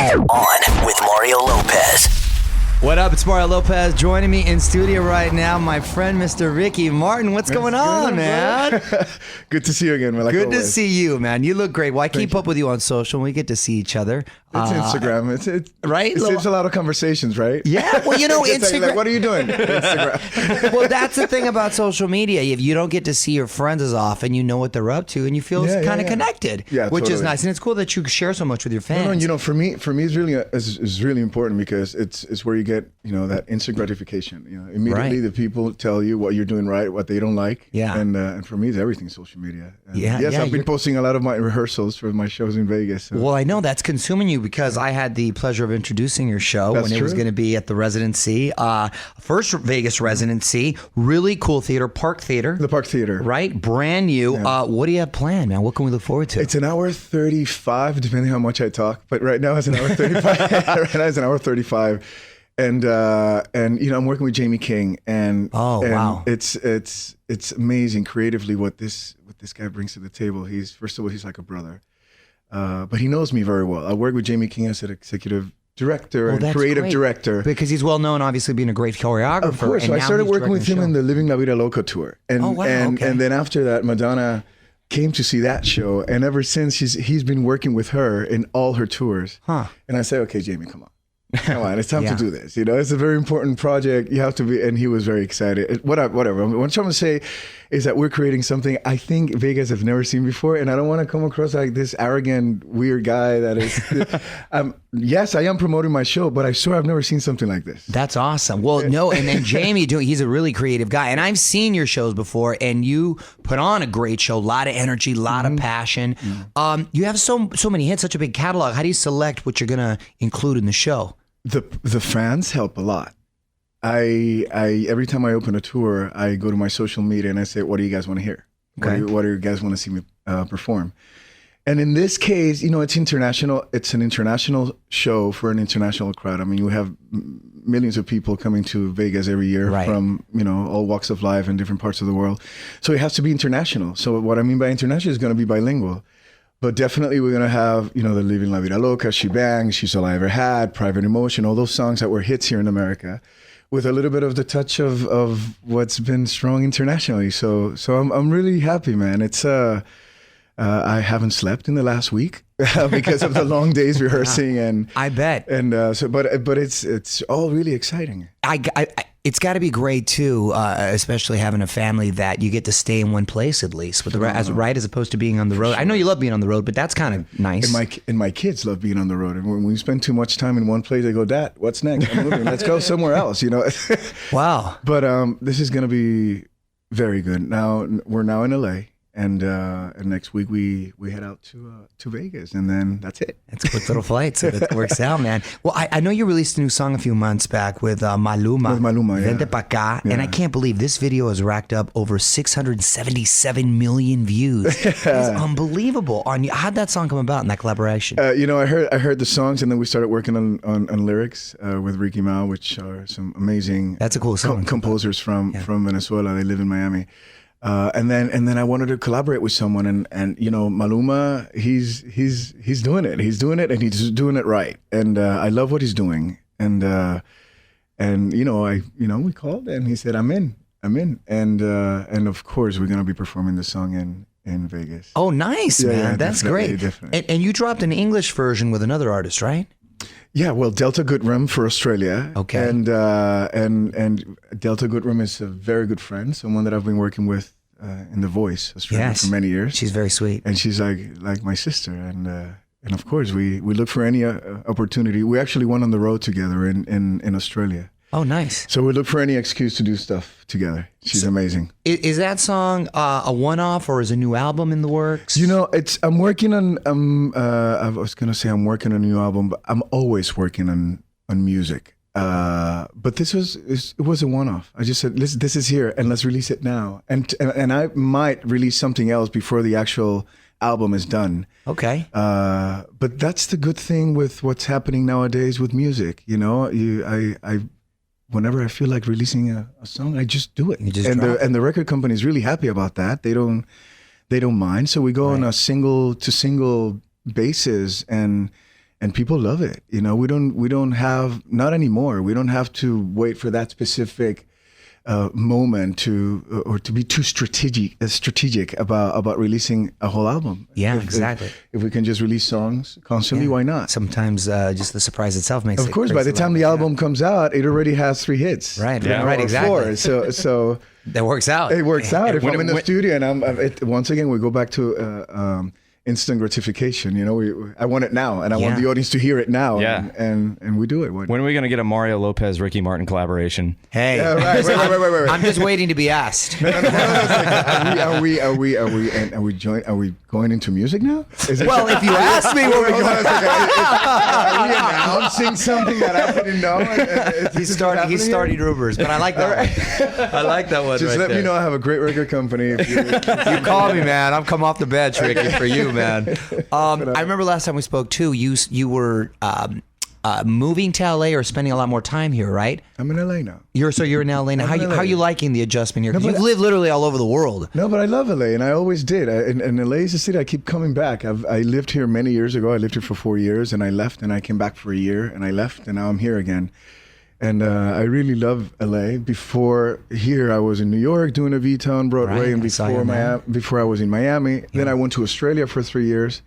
On with Mario Lopez. What up? It's Mario Lopez. Joining me in studio right now, my friend, Mr. Ricky Martin. What's going on, man? Good to see you again, man. Like Good to always. see you, man. You look great. Well, I keep up with you on social. We get to see each other. It's Instagram. It's right? It's a lot of conversations, right? Yeah. Well, you know, It's Instagram. like, what are you doing? Instagram. Well, that's the thing about social media. If you don't get to see your friends as often, you know what they're up to, and you feel kind of connected. Yeah, which is totally. nice, and it's cool that you share so much with your fans. No, you know, for me, it's really important because it's where you get, you know, that instant gratification. You know, immediately the people tell you what you're doing right, what they don't like. Yeah. And for me, it's everything social media. And Yeah. I've been posting a lot of my rehearsals for my shows in Vegas. So. Well, I know that's consuming you because I had the pleasure of introducing your show That's when it was true. going to be at the residency. First Vegas residency, really cool theater, Park Theater. The Park Theater. Right? Brand new. Yeah. What do you have planned, man? What can we look forward to? It's an hour 35, depending how much I talk. But right now it's an hour 35. Right now it's an hour 35. And you know, I'm working with Jamie King, and wow, it's amazing creatively what this guy brings to the table. He's first of all, he's like a brother, but he knows me very well. I work with Jamie King as an executive director and creative great. director. Because he's well known, obviously being a great choreographer. Of course, and so I now started he's working with directing him the in show. the Living La Vida Loca tour, and and then after that, Madonna came to see that show, and ever since he's been working with her in all her tours. Huh. And I said, okay, Jamie, come on, it's time to do this. You know, it's a very important project. You have to be, and he was very excited. Whatever. What I'm trying to say is that we're creating something I think Vegas have never seen before, and I don't want to come across like this arrogant, weird guy that is. Yes, I am promoting my show, but I swear I've never seen something like this. That's awesome. Well, no, and then Jamie, he's a really creative guy. And I've seen your shows before, and you put on a great show, a lot of energy, a lot of passion. You have so many hits, such a big catalog. How do you select what you're going to include in the show? The fans help a lot. I every time I open a tour, I go to my social media and I say, what do you guys want to hear? Okay. What do you guys want to see me perform? And in this case, you know, it's international. It's an international show for an international crowd. I mean, you have millions of people coming to Vegas every year from, you know, all walks of life and different parts of the world. So it has to be international. So what I mean by international is going to be bilingual. But definitely we're going to have, you know, the Living La Vida Loca, She Bang, She's All I Ever Had, Private Emotion, all those songs that were hits here in America, with a little bit of the touch of what's been strong internationally. So I'm really happy, man. It's I haven't slept in the last week because of the long days rehearsing, and I bet. And but it's all really exciting. It's got to be great too, especially having a family that you get to stay in one place at least, with as opposed to being on the road. Sure. I know you love being on the road, but that's kind of nice. And my kids love being on the road. And when we spend too much time in one place, they go, "Dad, what's next? I'm moving. Let's go somewhere else." You know. Wow. But this is gonna be very good. Now we're now in LA. And next week we head out to Vegas, and then that's it. It's a quick little flight, so that works out, man. Well, I know you released a new song a few months back with Maluma. With Maluma, yeah. Vente pa' acá, and I can't believe this video has racked up over 677 million views. It's unbelievable. How'd that song come about in that collaboration? You know, I heard the songs, and then we started working on lyrics with Ricky Mao, which are some amazing. That's a cool song. Composers from Venezuela. They live in Miami. And then I wanted to collaborate with someone, and you know, Maluma, he's doing it. He's doing it, and he's doing it right. And I love what he's doing. And you know, we called, and he said, I'm in. And of course, we're gonna be performing the song in Vegas. Oh, nice, man. Yeah, That's great. Definitely. And you dropped an English version with another artist, right? Yeah, well, Delta Goodrum for Australia. Okay. And Delta Goodrum is a very good friend, someone that I've been working with in The Voice Australia for many years. She's very sweet. And she's like my sister. And of course, we look for any opportunity. We actually went on the road together in Australia. Oh, nice. So we look for any excuse to do stuff together. She's amazing. Is that song a one-off, or is a new album in the works? You know, I'm working on. I was gonna say I'm working on a new album, but I'm always working on music. But it was a one-off. I just said, listen, this is here, and let's release it now. And I might release something else before the actual album is done. Okay. But that's the good thing with what's happening nowadays with music. You know, I whenever I feel like releasing a song, I just do it. And the record company is really happy about that. They don't mind. So we go on a single to single basis, and and people love it. You know, we don't have, not anymore. We don't have to wait for that specific moment to be too strategic about releasing a whole album. Yeah, exactly. If we can just release songs constantly, why not? Sometimes just the surprise itself makes it. Of course, by the time the album comes out, it already has 3 hits. Right, right, exactly. 4. So that works out. It works out. If I'm in the studio and once again we go back to instant gratification. You know, I want it now, and I want the audience to hear it now. Yeah. And we do it. When are we going to get a Mario Lopez, Ricky Martin collaboration? Hey, yeah, right. Wait. I'm just waiting to be asked. No. Are we going into music now? Well, if you ask me, what we're going. Are we announcing something that I didn't know? He's starting rumors, but I like that one. I like that one. Just let me know. I have a great record company. If you call me, man. I'm come off the bench, Ricky, for you, man. I remember last time we spoke too. You were moving to LA or spending a lot more time here, right? I'm in LA now. You're in LA now. How are you liking the adjustment here? 'Cause you've lived literally all over the world. No, but I love LA, and I always did. And LA is a city I keep coming back. I lived here many years ago. I lived here for 4 years, and I left, and I came back for a year, and I left, and now I'm here again. And I really love LA. Before here, I was in New York doing a Vita on Broadway, and before I was in Miami. Then I went to Australia for 3 years.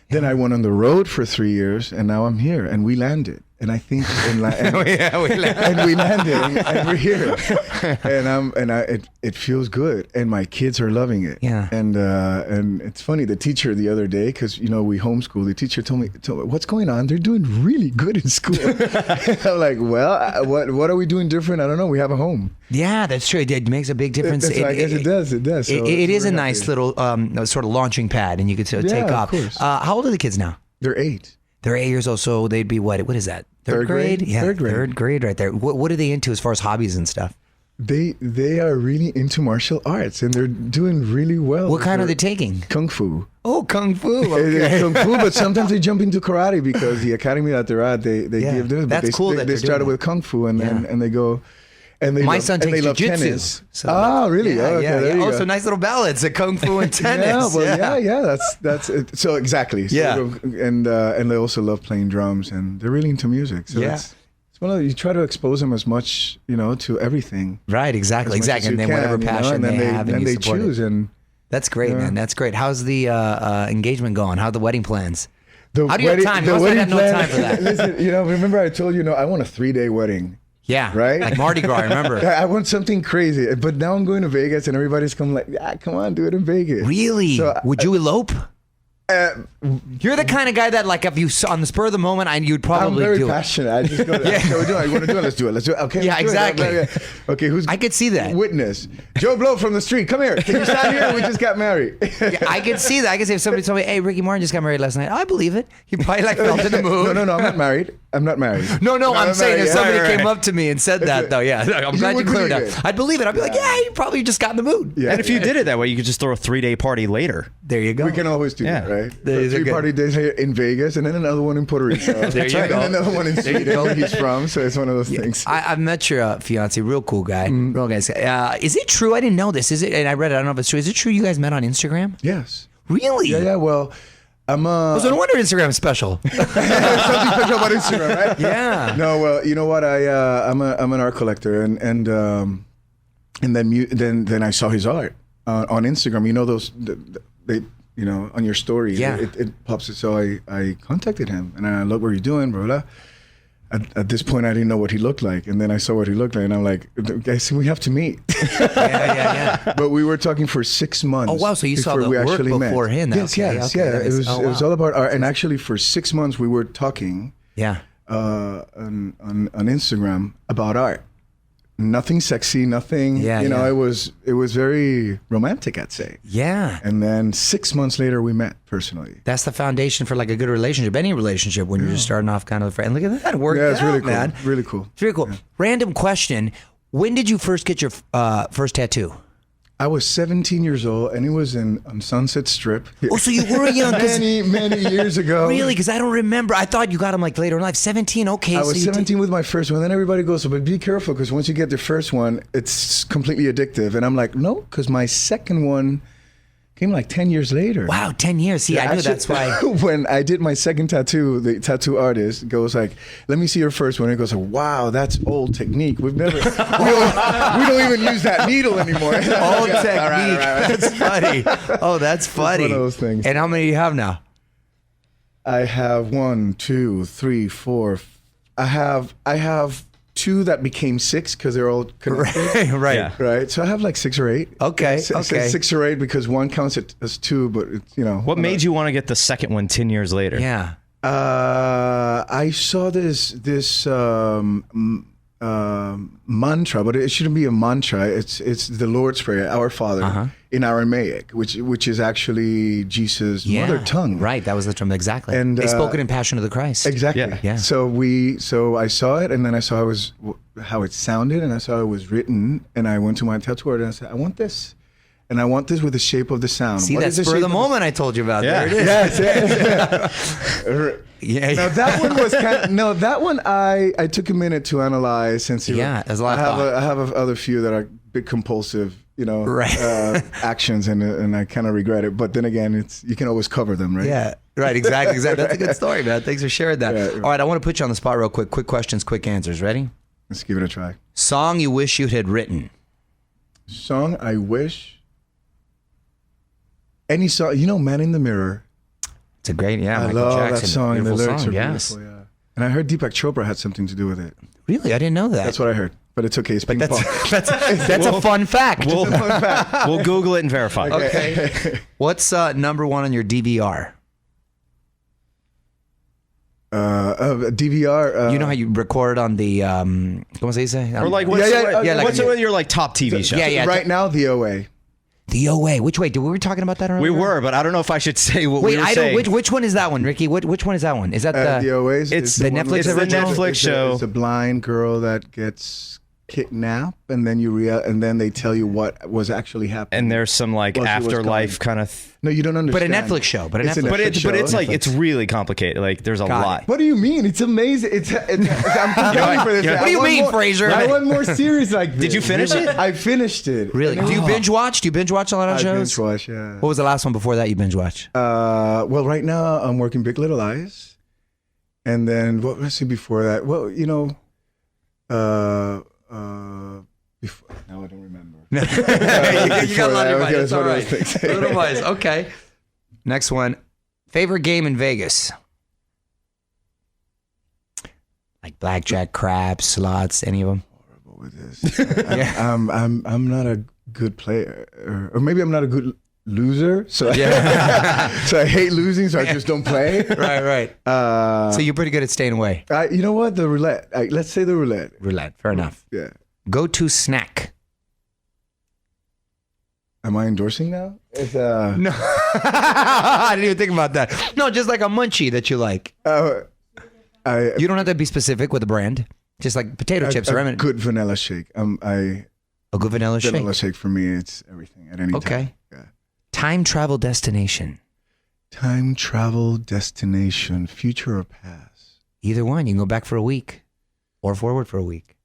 Then I went on the road for 3 years, and now I'm here, and we landed. And I think, we landed, and we're here, it feels good, and my kids are loving it. Yeah. And it's funny. The teacher the other day, because we homeschool. The teacher told me, what's going on? They're doing really good in school. I'm like, well, what are we doing different? I don't know. We have a home. Yeah, that's true. It makes a big difference. I guess it does. It does. So it is a nice little sort of launching pad, and you could take off. Of course. How old are the kids now? They're 8. They're 8 years old, so they'd be what is that? Third grade? Yeah, third grade right there. What are they into as far as hobbies and stuff? They are really into martial arts, and they're doing really well. What kind are they taking? Kung Fu. Oh, Kung Fu. Okay. Kung Fu, but sometimes they jump into karate because the academy that they're at, they give them. That's cool. They started with Kung Fu, and they go. And they My son takes jiu-jitsu. So really? Yeah, There you go. So nice little balance of Kung Fu and tennis. That's it. So exactly. So and they also love playing drums, and they're really into music. So it's one of you try to expose them as much, to everything. Right, exactly. And then whatever passion they have, and they support choose. it. And that's great, man. That's great. How's the engagement going? How are the wedding plans? How do you have time? You must have no time for that. Listen, remember I told you, I want a 3-day wedding. Yeah, right. Like Mardi Gras, remember? I want something crazy, but now I'm going to Vegas, and everybody's coming like, come on, do it in Vegas. Really? So, would you elope? You're the kind of guy that, like, if you saw on the spur of the moment, you'd probably do it. I'm very passionate. I just go, we're doing it. You want to do it? Let's do it. Let's do it. Okay. Yeah, exactly. Okay, I could see that. Witness. Joe Blow from the street. Come here. Can you stand here? We just got married. I could see that. I could say if somebody told me, hey, Ricky Martin just got married last night. I believe it. You probably felt in the mood. No, I'm not married. No, I'm saying if somebody came up to me and said that, though, I'm glad you cleared it up. I'd believe it. I'd be like, you probably just got in the mood. Yeah. And if you did it that way, you could just throw a 3-day party later. There you go. We can always do that, right? 3 party days here in Vegas, and then another one in Puerto Rico. There you go. And another one in Sweden, where he's from. So it's one of those things. I've met your fiance, real cool guy. Real guys. Is it true? I didn't know this. Is it? And I read it. I don't know if it's true. Is it true you guys met on Instagram? Yes. Really? Yeah. Well, I'm so no wonder Instagram is special. Something special about Instagram, right? Yeah. No, well, you know what? I'm an art collector, and then I saw his art on Instagram. Those they on your story. Yeah. It pops. So I contacted him, and I look what you're doing, blah blah. At this point, I didn't know what he looked like, and then I saw what he looked like, and I'm like, guys, we have to meet. Yeah. But we were talking for 6 months. Oh wow! So you saw the work beforehand. Yes. It was all about art, and actually for 6 months we were talking. Yeah. On Instagram about art. Nothing sexy, nothing. It was very romantic, I'd say. Yeah. And then 6 months later, we met personally. That's the foundation for like a good relationship, any relationship, when you're just starting off kind of a friend. Look at that, it worked out, it's really cool, man. Really cool. It's really cool. Yeah. Random question: when did you first get your first tattoo? I was 17 years old, and it was on Sunset Strip. Oh, so you were young. many years ago. Really? Because I don't remember. I thought you got them like later in life. 17, okay. I was 17 with my first one. Then everybody goes, but be careful, because once you get the first one, it's completely addictive. And I'm like, no, because my second one came like 10 years later. Wow, 10 years. See, I knew that's why. When I did my second tattoo, the tattoo artist goes like, "Let me see your first one." He goes like, "Wow, that's old technique. We don't even use that needle anymore." Old technique. All right. That's funny. Oh, that's funny. It's one of those things. And how many do you have now? I have 1, 2, 3, 4. I have 2 that became 6 because they're all connected. Right. Yeah. Right. So I have like 6 or 8. Okay. It says 6 or 8 because one counts it as 2, but it's, What made you want to get the second one 10 years later? Yeah. I saw this mantra, but it shouldn't be a mantra. It's the Lord's Prayer, Our Father, in Aramaic, which is actually Jesus' mother tongue. Right, that was the term exactly. And they spoke it in Passion of the Christ. Exactly. Yeah. So I saw it, and then I saw how it sounded, and I saw it was written, and I went to my tattoo artist and I said, "I want this." And I want this with the shape of the sound. See, What that's is spur of the shape moment I told you about. Yeah. There it is. Yes. Yeah. Now that one was that one I took a minute to analyze since there's a lot of thought. I have other few that are big compulsive, Right. actions, and I kind of regret it. But then again, you can always cover them, right? Yeah, right, exactly. That's a good story, man. Thanks for sharing that. Yeah. All right, I want to put you on the spot real quick. Quick questions, quick answers. Ready? Let's give it a try. Song you wish you had written. Song I wish. Any song, Man in the Mirror. It's a great, I Michael love Jackson. that song, and the Beautiful lyrics song, are yes. beautiful. Yeah. And I heard Deepak Chopra had something to do with it. Really, I didn't know that. That's what I heard. But it's okay. It's ping pong. That's a fun fact. We'll Google it and verify. Okay. What's number one on your DVR? DVR. You know how you record on the ¿cómo se dice? Or like, what's your like top TV show? Yeah. Right now, the OA. The OA. Which way? We were talking about that earlier? We were, but I don't know if I should say what we were saying. Which one is that one, Ricky? Which one is that one? Is that The OA. It's the Netflix It's the original? Netflix show. It's a blind girl that gets kidnapped, and then and then they tell you what was actually happening. And there's some like While she was afterlife gone. kind of. No, you don't understand. But a Netflix show. It's a Netflix show. But it's like Netflix. it's really complicated. Like there's a lot. What do you mean? It's amazing. I'm preparing for this. What do you mean, Fraser? I want more series like this. Did you finish it? I finished it. Really? Do you binge watch? Do you binge watch a lot of I shows? binge watch, yeah. What was the last one before that you binge watch? Well, right now I'm working Big Little Lies, and then what was I say before that? Well, before, now I don't remember. You got a lot of It's all right. Little Lies. Okay. Next one. Favorite game in Vegas? Like blackjack, craps, slots, any of them? Horrible with this. I'm not a good player, or maybe I'm not a good loser. So so I hate losing, so I just don't play. Right. So you're pretty good at staying away. You know what? The roulette. Let's say the roulette. Roulette. Fair enough. Yeah. Go-to snack? Am I endorsing now? It's, No. I didn't even think about that. No, just like a munchie that you like. You don't have to be specific with a brand. Just like potato chips or a good vanilla shake. A good vanilla shake? Vanilla shake for me, it's everything at any time. Okay. Yeah. Time travel destination? Time travel destination, future or past? Either one. You can go back for a week or forward for a week.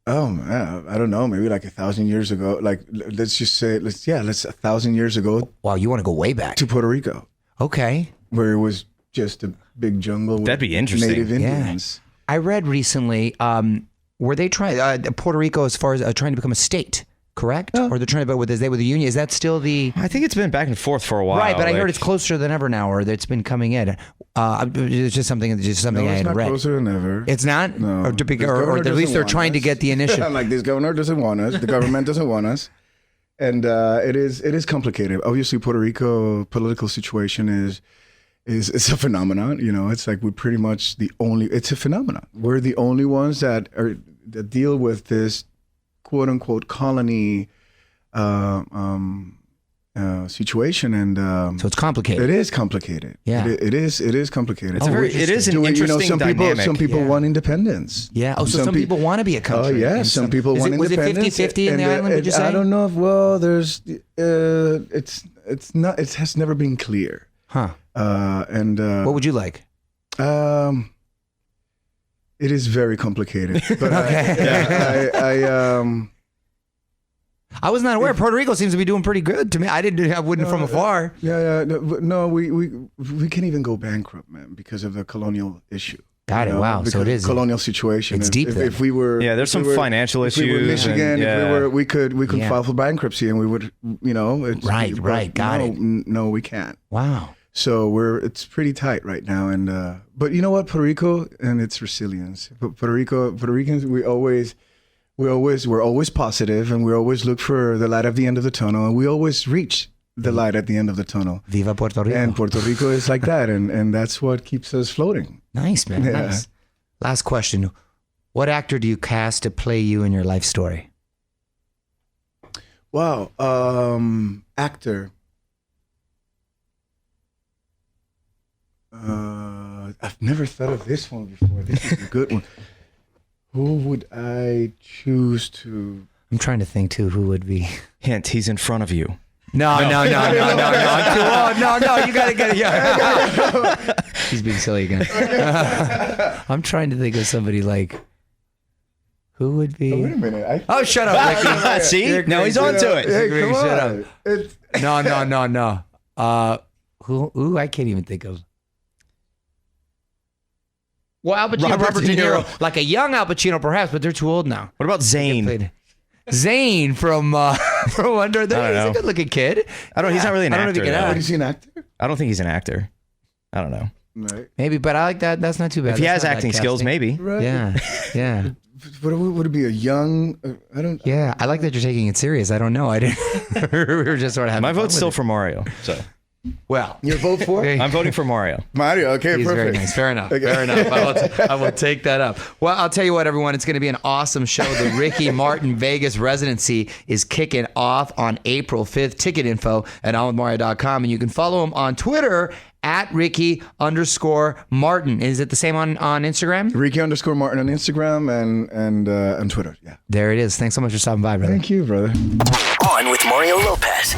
Oh man, I don't know. Maybe like 1,000 years ago. Like let's just say, let's 1,000 years ago. Wow, you want to go way back to Puerto Rico? Okay, where it was just a big jungle. With That'd be interesting. Native Indians. Yeah. I read recently. Were they trying Puerto Rico as far as trying to become a state? Correct? Or they're trying to, with the union. Is that still the? I think it's been back and forth for a while. Right, but I heard it's closer than ever now, or it's been coming in. It's just something. I had not read. Closer than ever. It's not. No. Or at least they're trying to get the initiative. I'm like, this governor doesn't want us. The government doesn't want us, and it is complicated. Obviously, Puerto Rico political situation is a phenomenon. It's like we're pretty much the only. It's a phenomenon. We're the only ones that deal with this quote unquote colony situation, and so it's complicated. It is complicated. Yeah, it is complicated. It is an interesting dynamic. Some people want independence. Yeah. Oh, so some people want to be a country. Oh, yeah. Some people want independence. Was it 50-50 in the island? Would you say? I don't know if. Well, there's. It's not. It has never been clear. Huh. And what would you like? It is very complicated. But okay. I was not aware. Puerto Rico seems to be doing pretty good to me. I wouldn't from afar. Yeah. No, we can't even go bankrupt, man, because of the colonial issue. Got it. Wow. So it is colonial situation. It's deep. If we were, there's some financial issues. If we were Michigan, and, we could file for bankruptcy, and we would, Right. Got it. No, we can't. Wow. So it's pretty tight right now, and but you know what, Puerto Rico and its resilience. But Puerto Ricans, we're always positive, and we always look for the light at the end of the tunnel, and we always reach the light at the end of the tunnel. Viva Puerto Rico. And Puerto Rico is like that, and that's what keeps us floating. Nice, man. Yeah. Nice. Last question. What actor do you cast to play you in your life story? Wow. Actor. I've never thought of this one before. This is a good one. Who would I choose to? I'm trying to think too. Who would be? Hint: he's in front of you. No. I'm too old. No. You gotta get it. Yeah. He's being silly again. I'm trying to think of somebody like. Who would be? Oh, wait a minute. Shut up, Ricky. See? Now he's on to it. Hey, come shut on. up. No. Who I can't even think of. Well, Al Pacino, Robert De Niro. Like a young Al Pacino, perhaps, but they're too old now. What about Zane? Zane from Under. He's a good-looking kid. He's not really an actor. Is he an actor? I don't think he's an actor. I don't know. Right. Maybe, but I like that. That's not too bad. If he has acting skills, maybe. Right. Yeah. Would it be a young? I don't. Yeah, I like that you're taking it serious. I don't know. I didn't. We were just sort of having. My vote's still for Mario. So. Well, your vote for? I'm voting for Mario. Mario, okay, he's perfect. Very nice. Fair enough. Okay. Fair enough. I will take that up. Well, I'll tell you what, everyone, it's going to be an awesome show. The Ricky Martin Vegas residency is kicking off on April 5th. Ticket info at onwithmario.com, and you can follow him on Twitter at Ricky_Martin. Is it the same on Instagram? Ricky_Martin on Instagram and on Twitter. Yeah. There it is. Thanks so much for stopping by, brother. Thank you, brother. On with Mario Lopez.